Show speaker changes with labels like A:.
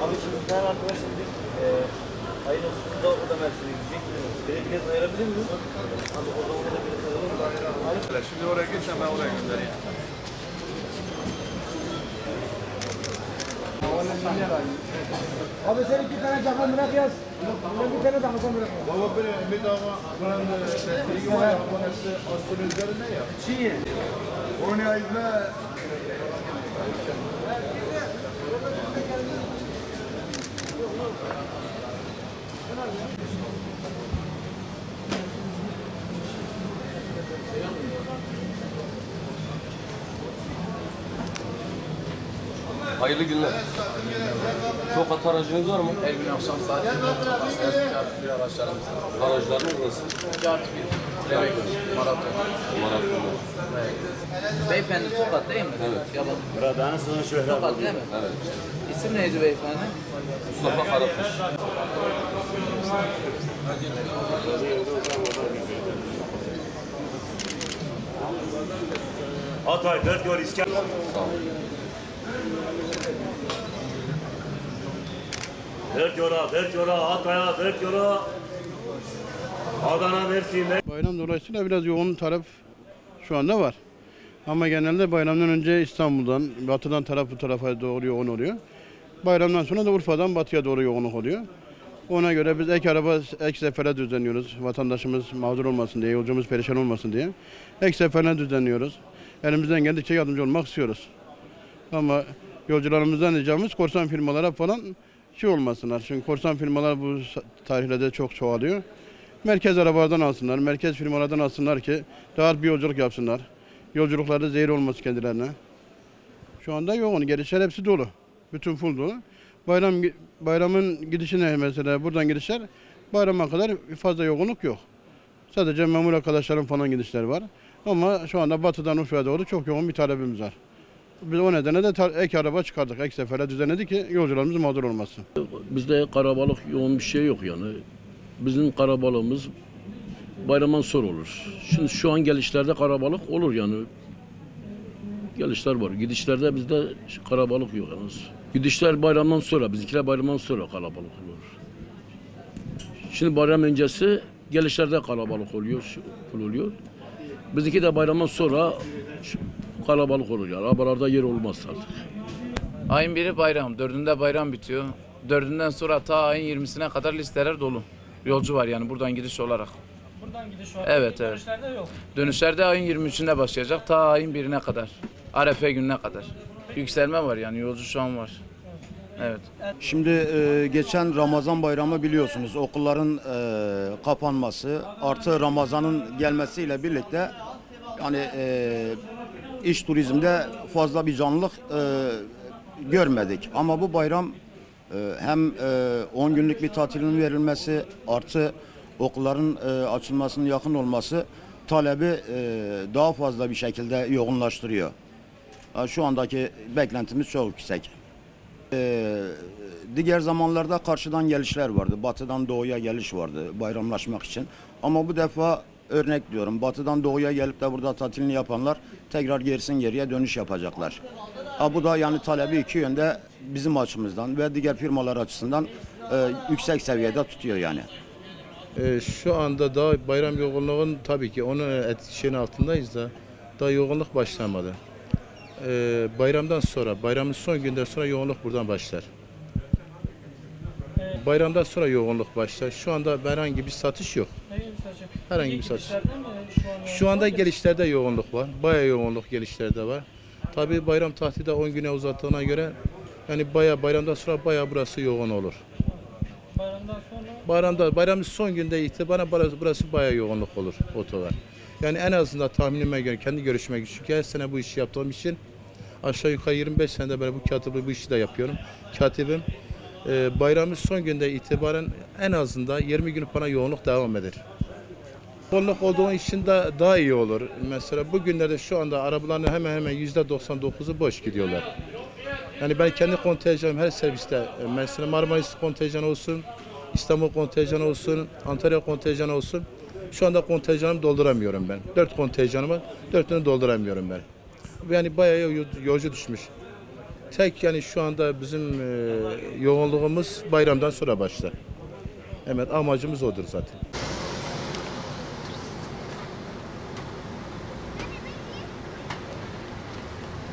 A: Abi şimdi bir tane arkadaş dedik, ayın 30'unda o da Mersin'e gidecek. Beni bilet ayırabilir miyim? Abi o zaman da bilet ayıralım.
B: Şimdi oraya gitsen ben oraya göndereyim.
C: Abi sen 2 tane cakal bırak yaz. Ben bir tane cakal bırak.
B: Baba bir daha buranın bilgi var ya, abonesi aslının üzerinde ya.
C: Çiğ.
B: Onu ayıkla.
D: Hayırlı günler. Tokat aracınız var mı?
E: Her gün akşam saat 20.30'da araçlarımız.
D: Araclarınız nasıl?
E: Kart 1, Levek, Maraton.
D: Maraton.
E: Evet. Beyefendi Tokat değil mi? Evet. Yalan.
A: Buradan sana şöyle
E: Tokat değil mi?
D: Evet.
E: İsim neydi beyefendi?
D: Mustafa Karakuş.
A: Hatay, Dörtyol, İskender.
D: Sağ olun.
A: Dörtyola, Hatay'a, Dörtyola. Adana, Mersin'de.
F: Bayram dolayısıyla biraz yoğun taraf şu anda var. Ama genelde bayramdan önce İstanbul'dan, batıdan bu tarafa doğru yoğun oluyor. Bayramdan sonra da Urfa'dan batıya doğru yoğunluk oluyor. Ona göre biz ek sefere düzenliyoruz. Vatandaşımız mağdur olmasın diye, yolcumuz perişan olmasın diye. Ek seferler düzenliyoruz. Elimizden geldikçe yardımcı olmak istiyoruz. Ama yolcularımızdan ricamız korsan firmalara falan olmasınlar. Çünkü korsan firmalar bu tarihlerde çok çoğalıyor. Merkez arabalardan alsınlar, merkez firmalardan alsınlar ki rahat bir yolculuk yapsınlar. Yolculuklarda zehir olması kendilerine. Şu anda yoğun, gelişler hepsi dolu. Bütün full dolu. Bayramın gidişine mesela buradan gidişler bayrama kadar fazla yoğunluk yok. Sadece memur arkadaşların falan gidişler var. Ama şu anda batıdan Urfa'ya doğru çok yoğun bir talebimiz var. Biz o nedenle de ek araba çıkardık, ek sefere düzenledik ki yolcularımız mağdur olmasın.
G: Bizde karabalık yoğun bir şey yok yani. Bizim karabalığımız bayramdan sonra olur. Şimdi şu an gelişlerde karabalık olur yani. Gelişler var. Gidişlerde bizde karabalık yok yalnız. Gidişler bayramdan sonra, bizimkiler bayramdan sonra kalabalık olur. Şimdi bayram öncesi gelişlerde kalabalık oluyor. Bizimki de bayramdan sonra kalabalık olur yani. Arabalarda yer olmaz artık.
E: Ayın 1'i bayram, 4'ünde bayram bitiyor. 4'ünden sonra ta ayın 20'sine kadar listeler dolu. Yolcu var yani buradan gidiş olarak.
H: Buradan gidiş var.
E: Evet, evet.
H: Dönüşlerde yok.
E: Dönüşlerde ayın 23'ünde başlayacak ta ayın 1'ine kadar. Arefe gününe kadar. Yükselme var yani yolcu şu an var. Evet.
I: Şimdi geçen Ramazan bayramı biliyorsunuz okulların kapanması artı Ramazan'ın gelmesiyle birlikte yani iç turizmde fazla bir canlılık görmedik. Ama bu bayram hem 10 günlük bir tatilin verilmesi artı okulların açılmasının yakın olması talebi daha fazla bir şekilde yoğunlaştırıyor. Şu andaki beklentimiz çok yüksek. Diğer zamanlarda karşıdan gelişler vardı. Batıdan doğuya geliş vardı bayramlaşmak için. Ama bu defa örnek diyorum batıdan doğuya gelip de burada tatilini yapanlar tekrar geriye dönüş yapacaklar. Bu da yani talebi iki yönde bizim açımızdan ve diğer firmalar açısından yüksek seviyede tutuyor yani.
F: Şu anda daha bayram yoğunluğunun tabii ki onun etkisinin altındayız da daha yoğunluk başlamadı. Bayramdan sonra, bayramın son günden sonra yoğunluk buradan başlar. Bayramdan sonra yoğunluk başlar. Şu anda herhangi bir satış yok. Herhangi bir satış. Şu anda gelişlerde yoğunluk var. Bayağı yoğunluk gelişlerde var. Tabii bayram tatili de 10 güne uzattığına göre yani bayramdan sonra bayağı burası yoğun olur. Bayramın son günde itibaren burası bayağı yoğunluk olur otogar. Yani en azından tahminime göre, kendi görüşüme göre çünkü her sene bu işi yaptığım için aşağı yukarı 25 senede böyle bu işi de yapıyorum. Katibim. Bayramın son günde itibaren en azından 20 gün falan yoğunluk devam eder. Yoğunluk olduğu için de daha iyi olur. Mesela bugünlerde şu anda arabaların hemen %99'u boş gidiyorlar. Yani ben kendi kontenjanım her serviste mesela Marmaris kontenjanı olsun, İstanbul kontenjanı olsun, Antalya kontenjanı olsun. Şu anda kontenjanımı dolduramıyorum ben. 4 kontenjanım var, 4'ünü dolduramıyorum ben. Yani bayağı yolcu düşmüş.
B: Tek yani şu anda bizim yoğunluğumuz bayramdan sonra başlar. Evet amacımız odur zaten.